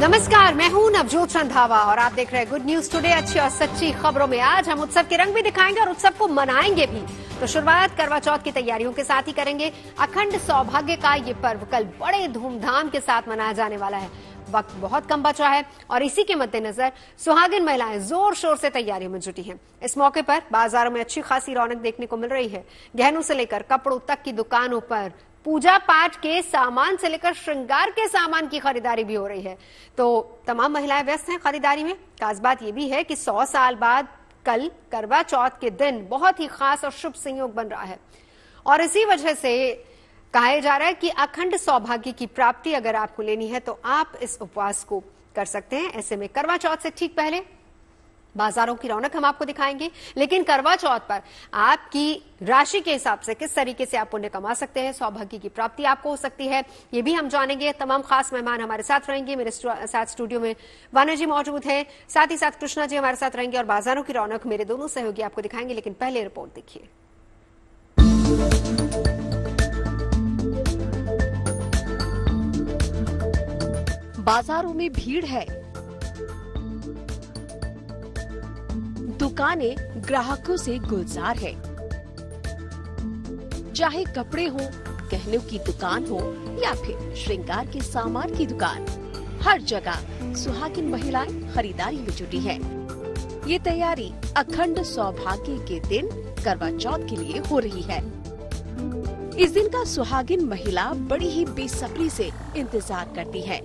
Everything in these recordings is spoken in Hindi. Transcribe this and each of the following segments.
नमस्कार, मैं हूं नवजोत रंधावा और आप देख रहे हैं गुड न्यूज टुडे। अच्छी और सच्ची खबरों में आज हम उत्सव के रंग भी दिखाएंगे और उत्सव को मनाएंगे भी। तो शुरुआत करवा चौथ की तैयारियों के साथ ही करेंगे। अखंड सौभाग्य का ये पर्व कल बड़े धूमधाम के साथ मनाया जाने वाला है। वक्त बहुत कम बचा है और इसी के मद्देनजर सुहागिन महिलाएं जोर शोर से तैयारियों में जुटी हैं। इस मौके पर बाजारों में अच्छी खासी रौनक देखने को मिल रही है। गहनों से लेकर कपड़ों तक की दुकानों पर पूजा पाठ के सामान से लेकर श्रृंगार के सामान की खरीदारी भी हो रही है। तो तमाम महिलाएं व्यस्त हैं खरीदारी में। खास बात यह भी है कि 100 साल बाद कल करवा चौथ के दिन बहुत ही खास और शुभ संयोग बन रहा है और इसी वजह से कहा जा रहा है कि अखंड सौभाग्य की प्राप्ति अगर आपको लेनी है तो आप इस उपवास को कर सकते हैं। ऐसे में करवा चौथ से ठीक पहले बाजारों की रौनक हम आपको दिखाएंगे, लेकिन करवा चौथ पर आपकी राशि के हिसाब से किस तरीके से आप पुण्य कमा सकते हैं, सौभाग्य की प्राप्ति आपको हो सकती है, ये भी हम जानेंगे। तमाम खास मेहमान हमारे साथ रहेंगे। मेरे साथ स्टूडियो में वाना जी मौजूद है, साथ ही साथ कृष्णा जी हमारे साथ रहेंगे और बाजारों की रौनक मेरे दोनों सहयोगी आपको दिखाएंगे। लेकिन पहले रिपोर्ट देखिए। बाजारों में भीड़ है, दुकानें ग्राहकों से गुलजार है। चाहे कपड़े हो, गहनों की दुकान हो या फिर श्रृंगार के सामान की दुकान, हर जगह सुहागिन महिलाएं खरीदारी में जुटी हैं। ये तैयारी अखंड सौभाग्य के दिन करवा चौथ के लिए हो रही है। इस दिन का सुहागिन महिला बड़ी ही बेसब्री से इंतजार करती है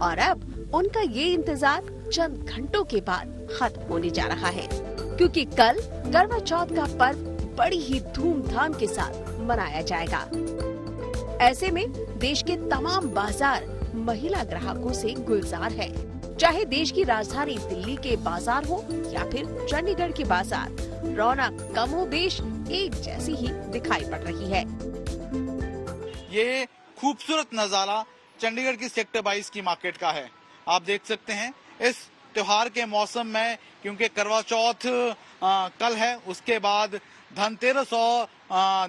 और अब उनका ये इंतजार चंद घंटों के बाद खत्म होने जा रहा है, क्योंकि कल करवा चौथ का पर्व बड़ी ही धूमधाम के साथ मनाया जाएगा। ऐसे में देश के तमाम बाजार महिला ग्राहकों से गुलजार है। चाहे देश की राजधानी दिल्ली के बाजार हो या फिर चंडीगढ़ के बाजार, रौनक कमोबेश एक जैसी ही दिखाई पड़ रही है। ये खूबसूरत नजारा चंडीगढ़ की सेक्टर 22 की मार्केट का है। आप देख सकते हैं इस त्योहार के मौसम में, क्योंकि करवा चौथ कल है, उसके बाद धनतेरस और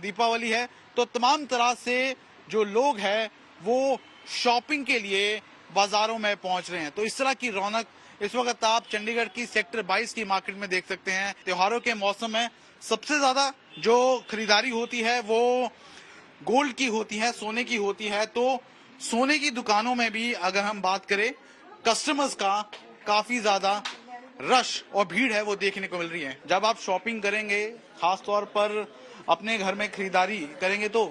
दीपावली है, तो तमाम तरह से जो लोग हैं वो शॉपिंग के लिए बाजारों में पहुंच रहे हैं। तो इस तरह की रौनक इस वक्त आप चंडीगढ़ की सेक्टर 22 की मार्केट में देख सकते हैं। त्योहारों के मौसम में सबसे ज्यादा जो खरीदारी होती है वो गोल्ड की होती है, सोने की होती है। तो सोने की दुकानों में भी अगर हम बात करें, कस्टमर्स का काफी ज्यादा रश और भीड़ है वो देखने को मिल रही है। जब आप शॉपिंग करेंगे, खास तौर पर अपने घर में खरीदारी करेंगे, तो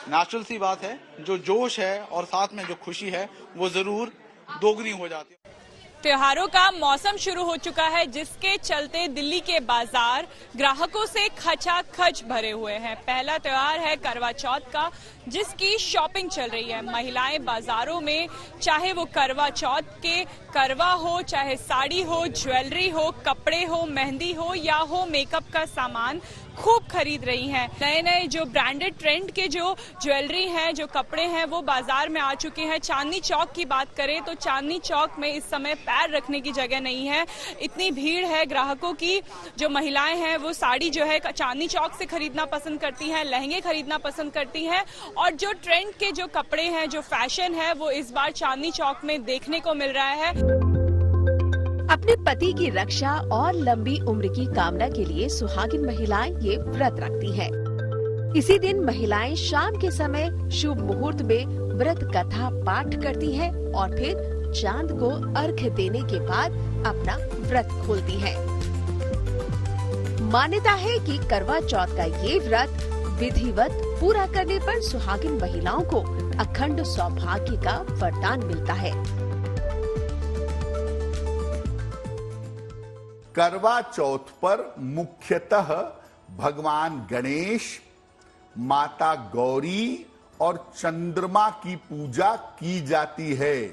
नेचुरल सी बात है, जो जोश है और साथ में जो खुशी है वो जरूर दोगुनी हो जाती है। त्योहारों का मौसम शुरू हो चुका है, जिसके चलते दिल्ली के बाजार ग्राहकों से खचाखच भरे हुए हैं। पहला त्योहार है करवा चौथ का, जिसकी शॉपिंग चल रही है। महिलाएं बाजारों में, चाहे वो करवा चौथ के करवा हो, चाहे साड़ी हो, ज्वेलरी हो, कपड़े हो, मेहंदी हो या हो मेकअप का सामान, खूब खरीद रही हैं। नए नए जो ब्रांडेड ट्रेंड के जो ज्वेलरी हैं, जो कपड़े हैं, वो बाजार में आ चुके हैं। चांदनी चौक की बात करें तो चांदनी चौक में इस समय पैर रखने की जगह नहीं है, इतनी भीड़ है ग्राहकों की। जो महिलाएं हैं वो साड़ी जो है चांदनी चौक से खरीदना पसंद करती हैं, लहंगे खरीदना पसंद करती हैं, और जो ट्रेंड के जो कपड़े हैं, जो फैशन है, वो इस बार चांदनी चौक में देखने को मिल रहा है। अपने पति की रक्षा और लंबी उम्र की कामना के लिए सुहागिन महिलाएं ये व्रत रखती हैं। इसी दिन महिलाएं शाम के समय शुभ मुहूर्त में व्रत कथा पाठ करती हैं और फिर चांद को अर्घ्य देने के बाद अपना व्रत खोलती हैं। मान्यता है कि करवा चौथ का ये व्रत विधिवत पूरा करने पर सुहागिन महिलाओं को अखंड सौभाग्य का वरदान मिलता है। करवा चौथ पर मुख्यतः भगवान गणेश, माता गौरी और चंद्रमा की पूजा की जाती है।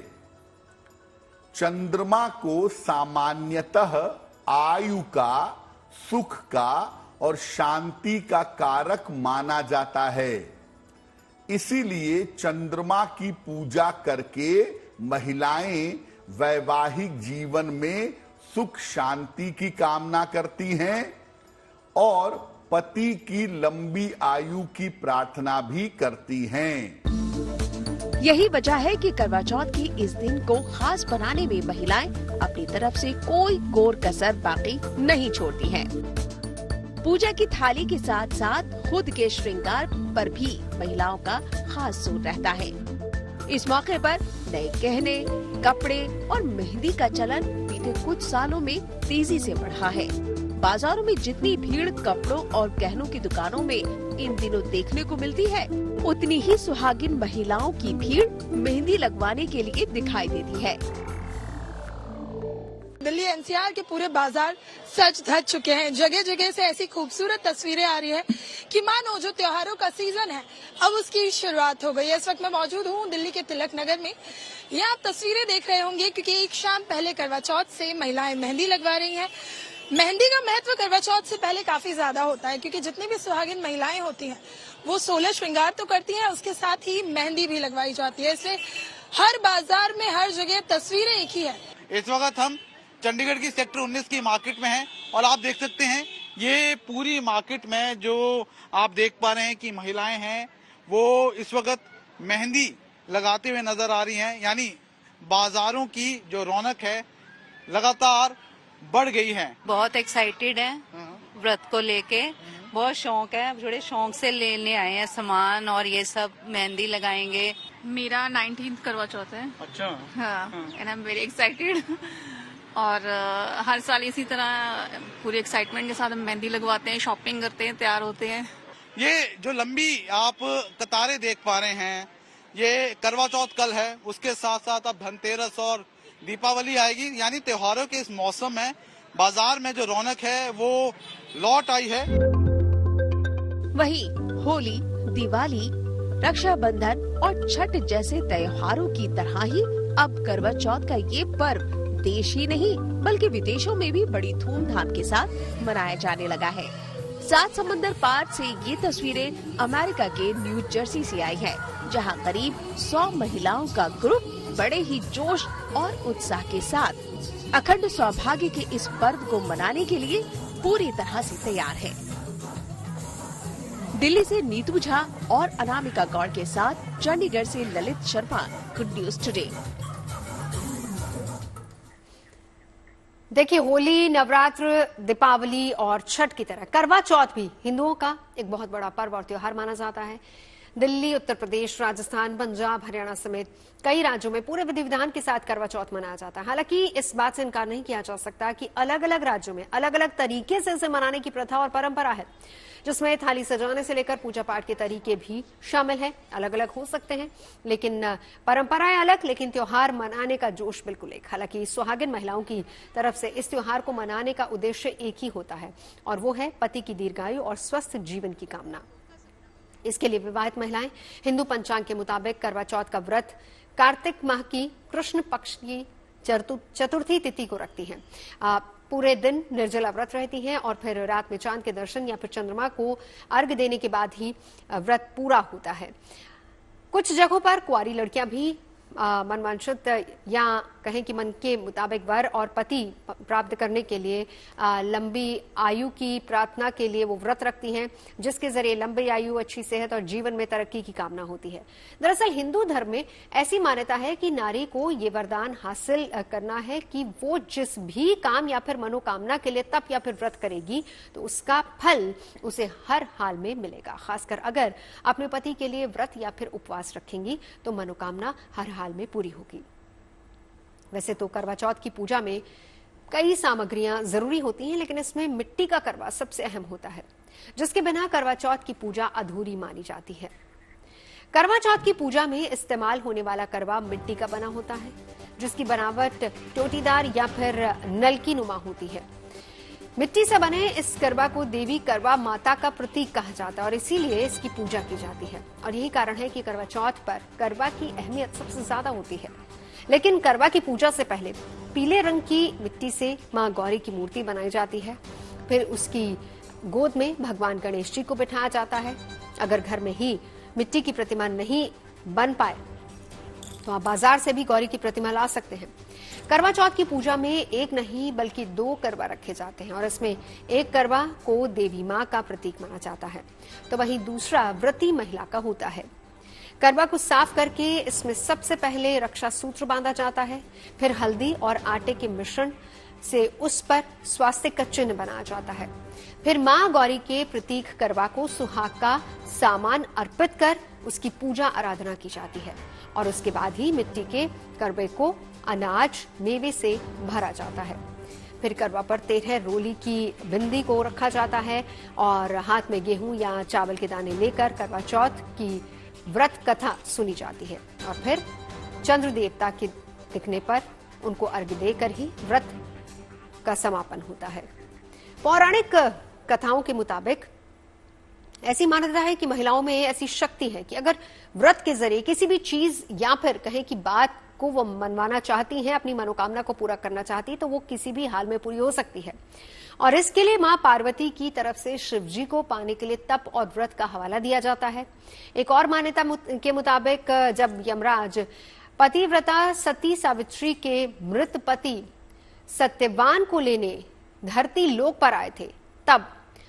चंद्रमा को सामान्यतः आयु का, सुख का और शांति का कारक माना जाता है। इसीलिए चंद्रमा की पूजा करके महिलाएं वैवाहिक जीवन में सुख शांति की कामना करती हैं और पति की लंबी आयु की प्रार्थना भी करती हैं। यही वजह है कि करवा चौथ के इस दिन को खास बनाने में महिलाएं अपनी तरफ से कोई कोर कसर बाकी नहीं छोड़ती हैं। पूजा की थाली के साथ साथ खुद के श्रृंगार पर भी महिलाओं का खास जोर रहता है। इस मौके पर नए गहने, कपड़े और मेहंदी का चलन बीते कुछ सालों में तेजी से बढ़ा है। बाजारों में जितनी भीड़ कपड़ों और गहनों की दुकानों में इन दिनों देखने को मिलती है, उतनी ही सुहागिन महिलाओं की भीड़ मेहंदी लगवाने के लिए दिखाई देती है। दिल्ली एनसीआर के पूरे बाजार सज धज चुके हैं। जगह जगह से ऐसी खूबसूरत तस्वीरें आ रही है कि मानो जो त्योहारों का सीजन है अब उसकी शुरुआत हो गई है। इस वक्त मैं मौजूद हूँ दिल्ली के तिलक नगर में। यहाँ आप तस्वीरें देख रहे होंगे क्योंकि एक शाम पहले करवा चौथ से महिलाएं मेहंदी लगवा रही हैं। मेहंदी का महत्व करवा चौथ से पहले काफी ज्यादा होता है क्योंकि जितनी भी सुहागिन महिलाएं होती हैं वो 16 श्रृंगार तो करती हैं, उसके साथ ही मेहंदी भी लगवाई जाती है। इसलिए हर बाजार में हर जगह तस्वीरें एक ही है। इस वक्त हम चंडीगढ़ की सेक्टर 19 की मार्केट में हैं और आप देख सकते हैं ये पूरी मार्केट में जो आप देख पा रहे हैं कि महिलाएं हैं वो इस वक्त मेहंदी लगाते हुए नजर आ रही हैं। यानी बाजारों की जो रौनक है लगातार बढ़ गई है। बहुत एक्साइटेड है व्रत को लेके, बहुत शौक है। बड़े शौक से लेने आए हैं सामान और ये सब मेहंदी लगाएंगे। मेरा 19th करवा चौथ है। अच्छा। हाँ, and I am very excited. और हर साल इसी तरह पूरी एक्साइटमेंट के साथ हम मेहंदी लगवाते हैं, शॉपिंग करते हैं, तैयार होते हैं। ये जो लंबी आप कतारें देख पा रहे हैं ये करवा चौथ कल है, उसके साथ साथ अब धनतेरस और दीपावली आएगी। यानी त्योहारों के इस मौसम में बाजार में जो रौनक है वो लौट आई है। वहीं होली, दिवाली, रक्षाबंधन और छठ जैसे त्योहारों की तरह ही अब करवा चौथ का ये पर्व देश ही नहीं बल्कि विदेशों में भी बड़ी धूमधाम के साथ मनाया जाने लगा है। 7 समंदर पार से ये तस्वीरें अमेरिका के न्यू जर्सी से आई है, जहां करीब 100 महिलाओं का ग्रुप बड़े ही जोश और उत्साह के साथ अखंड सौभाग्य के इस पर्व को मनाने के लिए पूरी तरह से तैयार है। दिल्ली से नीतू झा और अनामिका गौड़ के साथ चंडीगढ़ से Lalit Sharma, good news today. देखिए, होली, नवरात्र, दीपावली और छठ की तरह करवा चौथ भी हिंदुओं का एक बहुत बड़ा पर्व और त्योहार माना जाता है। दिल्ली, उत्तर प्रदेश, राजस्थान, पंजाब, हरियाणा समेत कई राज्यों में पूरे विधि विधान के साथ करवा चौथ मनाया जाता है। हालांकि इस बात से इनकार नहीं किया जा सकता कि अलग अलग राज्यों में अलग अलग तरीके से इसे मनाने की प्रथा और परंपरा है, जिसमें थाली सजाने से लेकर पूजा पाठ के तरीके भी शामिल हैं। अलग अलग हो सकते हैं लेकिन परंपराएं अलग, लेकिन त्योहार मनाने का जोश बिल्कुल एक। हालांकि सुहागिन महिलाओं की तरफ से इस त्योहार को मनाने का उद्देश्य एक ही होता है और वो है पति की दीर्घायु और स्वस्थ जीवन की कामना। इसके लिए विवाहित महिलाएं हिंदू पंचांग के मुताबिक करवा चौथ का व्रत कार्तिक माह की कृष्ण पक्ष की चतुर्थी तिथि को रखती हैं। पूरे दिन निर्जला व्रत रहती हैं और फिर रात में चांद के दर्शन या फिर चंद्रमा को अर्घ्य देने के बाद ही व्रत पूरा होता है। कुछ जगहों पर कुंवारी लड़कियां भी मनवांछित या कहें कि मन के मुताबिक वर और पति प्राप्त करने के लिए लंबी आयु की प्रार्थना के लिए वो व्रत रखती हैं, जिसके जरिए लंबी आयु, अच्छी सेहत और जीवन में तरक्की की कामना होती है। दरअसल हिंदू धर्म में ऐसी मान्यता है कि नारी को ये वरदान हासिल करना है कि वो जिस भी काम या फिर मनोकामना के लिए तप या फिर व्रत करेगी तो उसका फल उसे हर हाल में मिलेगा। खासकर अगर अपने पति के लिए व्रत या फिर उपवास रखेंगी तो मनोकामना हर हाल में पूरी होगी। वैसे तो करवा चौथ की पूजा में कई सामग्रियां जरूरी होती हैं, लेकिन इसमें मिट्टी का करवा सबसे अहम होता है, जिसके बिना करवा चौथ की पूजा अधूरी मानी जाती है। करवा चौथ की पूजा में इस्तेमाल होने वाला करवा मिट्टी का बना होता है, जिसकी बनावट टोटीदार या फिर नलकी नुमा होती है। मिट्टी से बने इस करवा को देवी करवा माता का प्रतीक कहा जाता है और इसीलिए इसकी पूजा की जाती है। और यही कारण है कि करवा चौथ पर करवा की अहमियत सबसे ज्यादा होती है। लेकिन करवा की पूजा से पहले पीले रंग की मिट्टी से मां गौरी की मूर्ति बनाई जाती है। फिर उसकी गोद में भगवान गणेश जी को बिठाया जाता है। अगर घर में ही मिट्टी की प्रतिमा नहीं बन पाए तो आप बाजार से भी गौरी की प्रतिमा ला सकते हैं। करवा चौथ की पूजा में एक नहीं बल्कि 2 करवा रखे जाते हैं और इसमें एक करवा को देवी मां का प्रतीक माना जाता है तो वहीं दूसरा व्रती महिला का होता है। करवा को साफ करके इसमें सबसे पहले रक्षा सूत्र बांधा जाता है, फिर हल्दी और आटे के मिश्रण से उस पर स्वास्तिक का चिन्ह बनाया जाता है। फिर मां गौरी के प्रतीक करवा को सुहाग का सामान अर्पित कर उसकी पूजा आराधना की जाती है और उसके बाद ही मिट्टी के करवे को अनाज मेवे से भरा जाता है। फिर करवा पर 13 रोली की बिंदी को रखा जाता है और हाथ में गेहूं या चावल के दाने लेकर करवा चौथ की व्रत कथा सुनी जाती है और फिर चंद्र देवता के दिखने पर उनको अर्घ्य देकर ही व्रत का समापन होता है। पौराणिक कथाओं के मुताबिक ऐसी मान्यता है कि महिलाओं में ऐसी शक्ति है कि अगर व्रत के जरिए किसी भी चीज या फिर कहें कि बात को वो मनवाना चाहती हैं, अपनी मनोकामना को पूरा करना चाहती है, तो वो किसी भी हाल में पूरी हो सकती है। और इसके लिए मां पार्वती की तरफ से शिव जी को पाने के लिए तप और व्रत का हवाला दिया जाता है। एक और मान्यता के मुताबिक जब यमराज पतिव्रता सती सावित्री के मृत पति सत्यवान को लेने धरती लोक पर आए थे, तब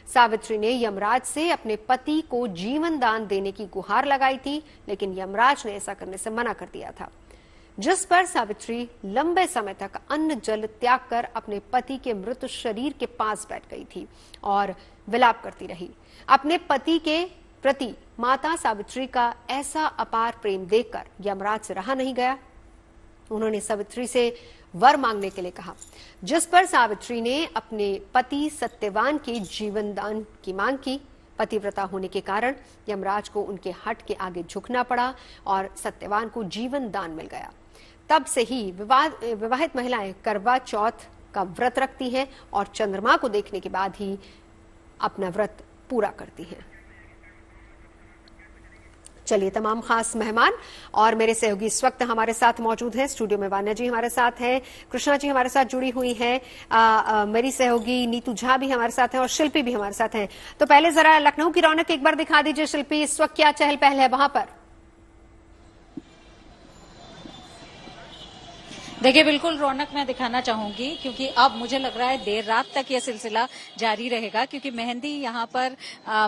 सावित्री ने यमराज से अपने पति को जीवन दान देने की गुहार लगाई थी, लेकिन यमराज ने ऐसा करने से मना कर दिया था, जिस पर सावित्री लंबे समय तक अन्न जल त्याग कर अपने पति के मृत शरीर के पास बैठ गई थी और विलाप करती रही। अपने पति के प्रति माता सावित्री का ऐसा अपार प्रेम देखकर यमराज से रहा नहीं गया। उन्होंने सावित्री से वर मांगने के लिए कहा, जिस पर सावित्री ने अपने पति सत्यवान के जीवन दान की मांग की। पतिव्रता होने के कारण यमराज को उनके हट के आगे झुकना पड़ा और सत्यवान को जीवन दान मिल गया। तब से ही विवाहित महिलाएं करवा चौथ का व्रत रखती हैं और चंद्रमा को देखने के बाद ही अपना व्रत पूरा करती हैं। चलिए, तमाम खास मेहमान और मेरे सहयोगी इस वक्त हमारे साथ मौजूद हैं। स्टूडियो में वान्या जी हमारे साथ हैं, कृष्णा जी हमारे साथ जुड़ी हुई हैं, मेरी सहयोगी नीतू झा भी हमारे साथ हैं और शिल्पी भी हमारे साथ हैं। तो पहले जरा लखनऊ की रौनक एक बार दिखा दीजिए शिल्पी, इस वक्त क्या चहल पहल है वहां पर? देखिए, बिल्कुल रौनक मैं दिखाना चाहूंगी क्योंकि अब मुझे लग रहा है देर रात तक ये सिलसिला जारी रहेगा, क्योंकि मेहंदी यहाँ पर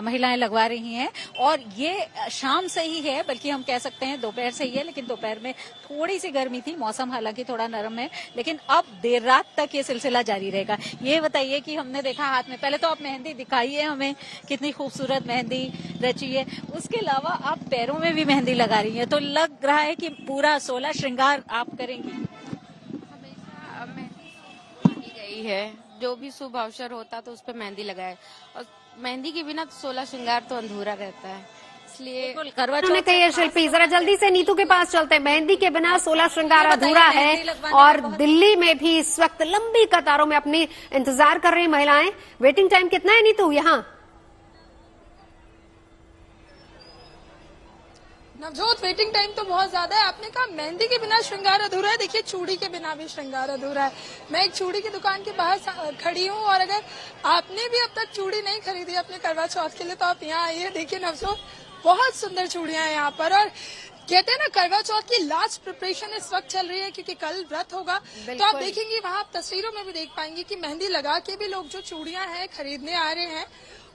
महिलाएं लगवा रही हैं और ये शाम से ही है, बल्कि हम कह सकते हैं दोपहर से ही है, लेकिन दोपहर में थोड़ी सी गर्मी थी, मौसम हालांकि थोड़ा नरम है, लेकिन अब देर रात तक ये सिलसिला जारी रहेगा। ये बताइए कि हमने देखा हाथ में, पहले तो आप मेहंदी दिखाइए हमें, कितनी खूबसूरत मेहंदी रची है, उसके अलावा आप पैरों में भी मेहंदी लगा रही है, तो लग रहा है कि पूरा 16 श्रृंगार आप करेंगी। है जो भी शुभ अवसर होता तो उस पर मेहंदी लगाए, और मेहंदी के बिना 16 श्रृंगार तो अधूरा रहता है, इसलिए करवा चौथ कहिए शिल्पी। जरा जल्दी से नीतू के पास चलते हैं। मेहंदी के बिना 16 श्रृंगार अधूरा है और दिल्ली में भी इस वक्त लंबी कतारों में अपनी इंतजार कर रही महिलाएं। वेटिंग टाइम कितना है नीतू यहाँ? नवजोत, वेटिंग टाइम तो बहुत ज्यादा है। आपने कहा मेहंदी के बिना श्रृंगार अधूरा है, देखिए चूड़ी के बिना भी श्रृंगार अधूरा है। मैं एक चूड़ी की दुकान के बाहर खड़ी हूँ और अगर आपने भी अब तक चूड़ी नहीं खरीदी अपने करवा चौथ के लिए तो आप यहाँ आइए। देखिए नवजोत, बहुत सुंदर चूड़ियां हैं यहाँ पर, और कहते हैं ना करवा चौथ की लास्ट प्रिपरेशन इस वक्त चल रही है क्योंकि कल व्रत होगा। तो आप देखेंगे वहाँ आप तस्वीरों में भी देख पाएंगे कि मेहंदी लगा के भी लोग जो चूड़ियां हैं खरीदने आ रहे हैं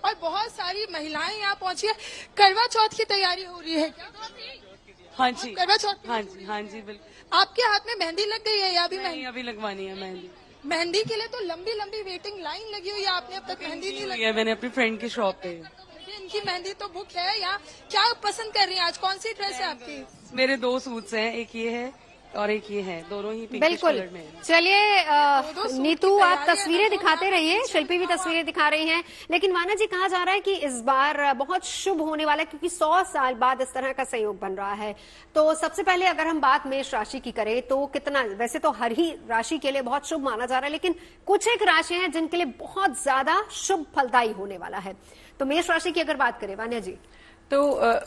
और बहुत सारी महिलाएं यहाँ पहुंची है। करवा चौथ की तैयारी हो रही है क्या? हाँ जी, करवा चौथ। हाँ जी बिल्कुल। आपके हाथ में मेहंदी लग गई है या अभी? नहीं, अभी लगवानी है मेहंदी। मेहंदी के लिए तो लंबी लंबी वेटिंग लाइन लगी हुई है, आपने अब तक मेहंदी नहीं लगाई? मैंने अपनी फ्रेंड की शॉप पे। इनकी मेहंदी तो बुक है। यहाँ क्या पसंद कर रही है आज? कौन सी ड्रेस है आपकी? मेरे 2 सूट्स हैं, एक ये है और एक ये है, दोनों ही पिंक बिल्कुल। कलर में। चलिए नीतू, आप तस्वीरें दिखाते रहिए, शिल्पी भी तस्वीरें दिखा रही हैं, लेकिन वाना जी कहा जा रहा है कि इस बार बहुत शुभ होने वाला है क्योंकि 100 साल बाद इस तरह का संयोग बन रहा है। तो सबसे पहले अगर हम बात मेष राशि की करें तो कितना, वैसे तो हर ही राशि के लिए बहुत शुभ माना जा रहा है, लेकिन कुछ एक राशि हैं जिनके लिए बहुत ज्यादा शुभ फलदायी होने वाला है। तो मेष राशि की अगर बात करें वान्या जी, तो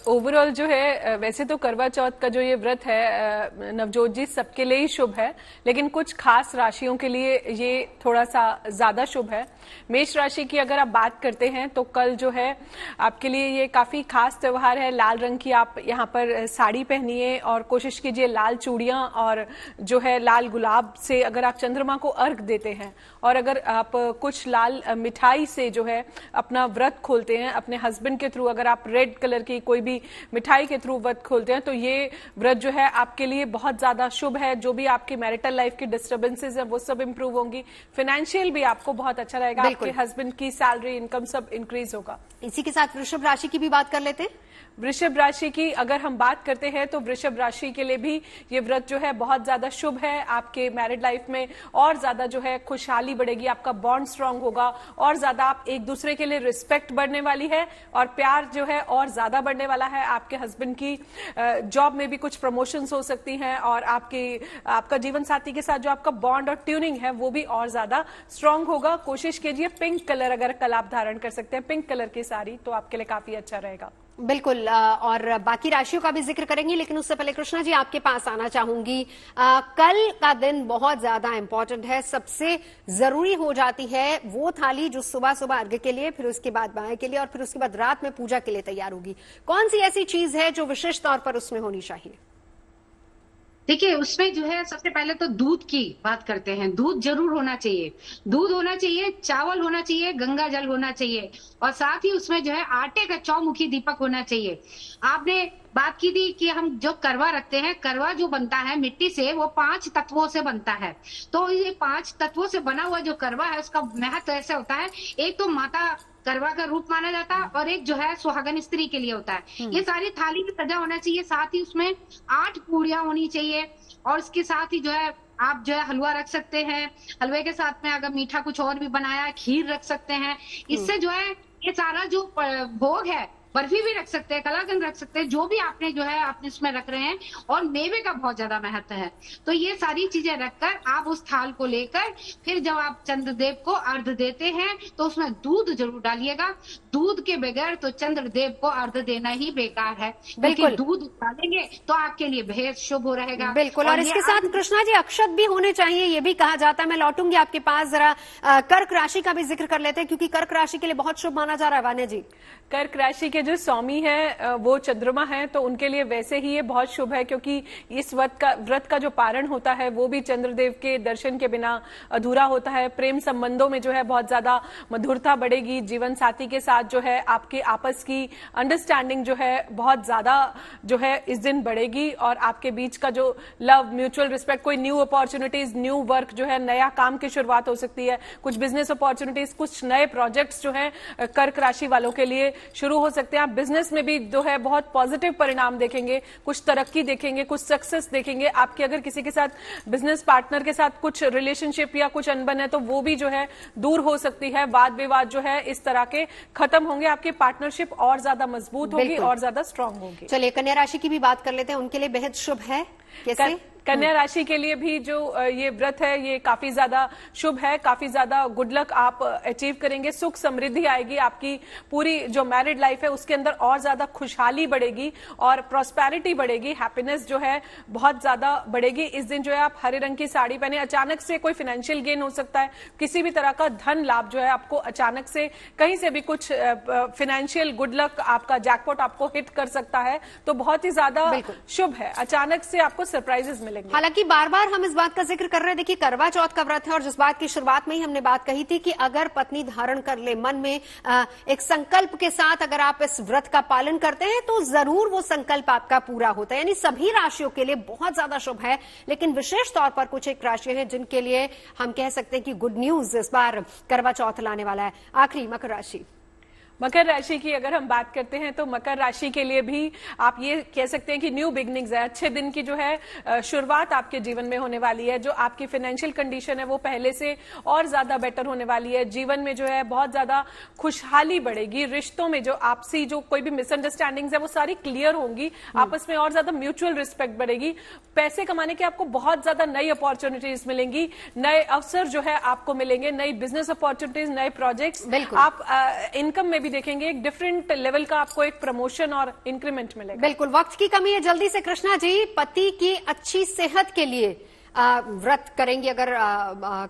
ओवरऑल जो है, वैसे तो करवा चौथ का जो ये व्रत है नवजोत जी सबके लिए ही शुभ है, लेकिन कुछ खास राशियों के लिए ये थोड़ा सा ज्यादा शुभ है। मेष राशि की अगर आप बात करते हैं तो कल जो है आपके लिए ये काफी खास त्योहार है। लाल रंग की आप यहाँ पर साड़ी पहनिए और कोशिश कीजिए लाल चूड़ियां और जो है लाल गुलाब से अगर आप चंद्रमा को अर्घ देते हैं और अगर आप कुछ लाल मिठाई से जो है अपना व्रत खोलते हैं अपने हस्बैंड के थ्रू, अगर आप रेड कलर कलर की कोई भी मिठाई के थ्रू व्रत खोलते हैं तो ये व्रत जो है आपके लिए बहुत ज्यादा शुभ है। जो भी आपकी मैरिटल लाइफ की डिस्टर्बेंसेस है वो सब इंप्रूव होंगी, फाइनेंशियल भी आपको बहुत अच्छा रहेगा, आपके हस्बैंड की सैलरी इनकम सब इंक्रीज होगा। इसी के साथ वृषभ राशि की भी बात कर लेते हैं। वृषभ राशि की अगर हम बात करते हैं तो वृषभ राशि के लिए भी ये व्रत जो है बहुत ज्यादा शुभ है। आपके मैरिड लाइफ में और ज्यादा जो है खुशहाली बढ़ेगी, आपका बॉन्ड स्ट्रांग होगा, और ज्यादा आप एक दूसरे के लिए रिस्पेक्ट बढ़ने वाली है और प्यार जो है और ज्यादा बढ़ने वाला है। आपके हस्बैंड की जॉब में भी कुछ प्रमोशंस हो सकती हैं और आपका जीवन साथी के साथ जो आपका बॉन्ड और ट्यूनिंग है वो भी और ज्यादा स्ट्रांग होगा। कोशिश कीजिए पिंक कलर अगर कल आप धारण कर सकते हैं, पिंक कलर की साड़ी, तो आपके लिए काफी अच्छा रहेगा। बिल्कुल, और बाकी राशियों का भी जिक्र करेंगे, लेकिन उससे पहले कृष्णा जी आपके पास आना चाहूंगी। कल का दिन बहुत ज्यादा इंपॉर्टेंट है, सबसे जरूरी हो जाती है वो थाली जो सुबह सुबह अर्घ्य के लिए, फिर उसके बाद बाएं के लिए और फिर उसके बाद रात में पूजा के लिए तैयार होगी। कौन सी ऐसी चीज है जो विशेष तौर पर उसमें होनी चाहिए? देखिए, उसमें जो है सबसे पहले तो दूध की बात करते हैं। दूध जरूर होना चाहिए, दूध होना चाहिए, चावल होना चाहिए, गंगा जल होना चाहिए और साथ ही उसमें जो है आटे का चौमुखी दीपक होना चाहिए। आपने बात की थी कि हम जो करवा रखते हैं, करवा जो बनता है मिट्टी से वो 5 तत्वों से बनता है। तो ये 5 तत्वों से बना हुआ जो करवा है उसका महत्व ऐसे होता है, एक तो माता करवा का रूप माना जाता है और एक जो है सुहागन स्त्री के लिए होता है। ये सारी थाली में सजा होना चाहिए, साथ ही उसमें 8 पूड़ियां होनी चाहिए और इसके साथ ही जो है आप जो है हलवा रख सकते हैं। हलवे के साथ में अगर मीठा कुछ और भी बनाया, खीर रख सकते हैं। इससे जो है ये सारा जो भोग है, बर्फी भी रख सकते हैं, कलाकंद रख सकते हैं, जो भी आपने जो है आपने इसमें रख रहे हैं। और मेवे का बहुत ज्यादा महत्व है, तो ये सारी चीजें रखकर आप उस थाल को लेकर फिर जब आप चंद्रदेव को अर्घ्य देते हैं तो उसमें दूध जरूर डालिएगा। दूध के बगैर तो चंद्रदेव को अर्घ्य देना ही बेकार है। बिल्कुल, दूध डालेंगे तो आपके लिए बेहद शुभ रहेगा। बिल्कुल, और इसके साथ कृष्णा जी अक्षत भी होने चाहिए, ये भी कहा जाता है। मैं लौटूंगी आपके पास, जरा कर्क राशि का भी जिक्र कर लेते हैं क्योंकि कर्क राशि के लिए बहुत शुभ माना जा रहा है। वान्या जी, कर्क राशि के जो स्वामी है वो चंद्रमा है, तो उनके लिए वैसे ही ये बहुत शुभ है क्योंकि इस व्रत का जो पारण होता है वो भी चंद्रदेव के दर्शन के बिना अधूरा होता है। प्रेम संबंधों में जो है बहुत ज्यादा मधुरता बढ़ेगी, जीवन साथी के साथ जो है आपके आपस की अंडरस्टैंडिंग जो है बहुत ज्यादा जो है इस दिन बढ़ेगी और आपके बीच का जो लव, म्यूचुअल रिस्पेक्ट, कोई न्यू अपॉर्चुनिटीज, न्यू वर्क जो है, नया काम की शुरुआत हो सकती है, कुछ बिजनेस अपॉर्चुनिटीज, कुछ नए प्रोजेक्ट्स जो है कर्क राशि वालों के लिए शुरू हो सकते हैं। आप बिजनेस में भी जो है बहुत पॉजिटिव परिणाम देखेंगे, कुछ तरक्की देखेंगे, कुछ सक्सेस देखेंगे। आपके अगर किसी के साथ बिजनेस पार्टनर के साथ कुछ रिलेशनशिप या कुछ अनबन है तो वो भी जो है दूर हो सकती है। वाद विवाद जो है इस तरह के खत्म होंगे, आपकी पार्टनरशिप और ज्यादा मजबूत होगी और ज्यादा स्ट्रांग होगी। चलिए कन्या राशि की भी बात कर लेते हैं, उनके लिए बेहद शुभ है। कैसे? कन्या राशि के लिए भी जो ये व्रत है ये काफी ज्यादा शुभ है, काफी ज्यादा गुड लक आप अचीव करेंगे, सुख समृद्धि आएगी, आपकी पूरी जो मैरिड लाइफ है उसके अंदर और ज्यादा खुशहाली बढ़ेगी और प्रॉस्पेरिटी बढ़ेगी, हैप्पीनेस जो है बहुत ज्यादा बढ़ेगी। इस दिन जो है आप हरे रंग की साड़ी पहने, अचानक से कोई फाइनेंशियल गेन हो सकता है, किसी भी तरह का धन लाभ जो है आपको अचानक से कहीं से भी कुछ फाइनेंशियल गुड लक, आपका जैकपॉट आपको हिट कर सकता है, तो बहुत ही ज्यादा शुभ है। अचानक से आपको सरप्राइजेस मिलेंगे। हालांकि बार बार हम इस बात का जिक्र कर रहे हैं, देखिए करवा चौथ का व्रत है और जिस बात की शुरुआत में ही हमने बात कही थी कि अगर पत्नी धारण कर ले मन में एक संकल्प के साथ, अगर आप इस व्रत का पालन करते हैं तो जरूर वो संकल्प आपका पूरा होता है। यानी सभी राशियों के लिए बहुत ज्यादा शुभ है, लेकिन विशेष तौर पर कुछ एक राशियां हैं जिनके लिए हम कह सकते हैं कि गुड न्यूज इस बार करवा चौथ लाने वाला है। आखिरी मकर राशि, मकर राशि की अगर हम बात करते हैं तो मकर राशि के लिए भी आप ये कह सकते हैं कि न्यू बिगनिंग्स है, अच्छे दिन की जो है शुरुआत आपके जीवन में होने वाली है। जो आपकी फाइनेंशियल कंडीशन है वो पहले से और ज्यादा बेटर होने वाली है। जीवन में जो है बहुत ज्यादा खुशहाली बढ़ेगी, रिश्तों में जो आपसी जो कोई भी मिसअंडरस्टैंडिंग्स है वो सारी क्लियर होंगी, आपस में और ज्यादा म्यूचुअल रिस्पेक्ट बढ़ेगी। पैसे कमाने के आपको बहुत ज्यादा नई अपॉर्चुनिटीज मिलेंगी, नए अवसर जो है आपको मिलेंगे, नई बिजनेस अपॉर्चुनिटीज, नए प्रोजेक्ट्स, आप इनकम में भी देखेंगे एक डिफरेंट लेवल का आपको एक प्रमोशन और इंक्रीमेंट मिलेगा। बिल्कुल, वक्त की कमी है, जल्दी से कृष्णा जी, पति की अच्छी सेहत के लिए व्रत करेंगी अगर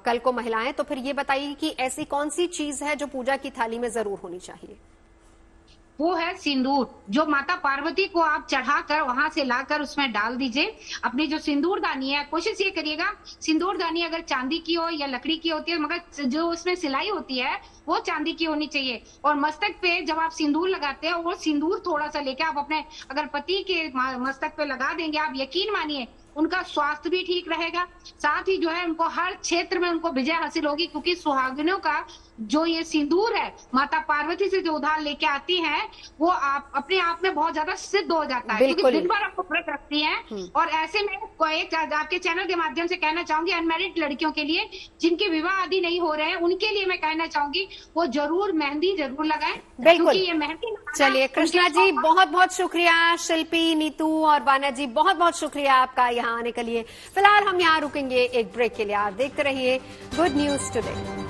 कल को महिलाएं, तो फिर ये बताइए कि ऐसी कौन सी चीज है जो पूजा की थाली में जरूर होनी चाहिए? वो है सिंदूर, जो माता पार्वती को आप चढ़ाकर वहां से लाकर उसमें डाल दीजिए। अपनी जो सिंदूर दानी है, कोशिश ये करिएगा सिंदूर दानी अगर चांदी की हो या लकड़ी की होती है, मगर जो उसमें सिलाई होती है वो चांदी की होनी चाहिए। और मस्तक पे जब आप सिंदूर लगाते हैं, वो सिंदूर थोड़ा सा लेके आप अपने अगर पति के मस्तक पे लगा देंगे, आप यकीन मानिए उनका स्वास्थ्य भी ठीक रहेगा, साथ ही जो है उनको हर क्षेत्र में उनको विजय हासिल होगी। क्योंकि सुहागिनों का जो ये सिंदूर है, माता पार्वती से जो उधार लेके आती हैं, वो आप अपने आप में बहुत ज्यादा सिद्ध हो जाता है, क्योंकि दिन भर आपको व्रत रखती हैं। और ऐसे में एक आपके चैनल के माध्यम से कहना चाहूंगी, अनमैरिड लड़कियों के लिए जिनके विवाह आदि नहीं हो रहे हैं, उनके लिए मैं कहना चाहूंगी वो जरूर मेहंदी जरूर लगाएं। बिल्कुल, ये मेहंदी चलिए कृष्णा जी बहुत बहुत शुक्रिया, शिल्पी, नीतू और वाना जी बहुत बहुत शुक्रिया आपका यहाँ आने के लिए। फिलहाल हम यहाँ रुकेंगे एक ब्रेक के लिए। आप देखते रहिए गुड न्यूज टुडे।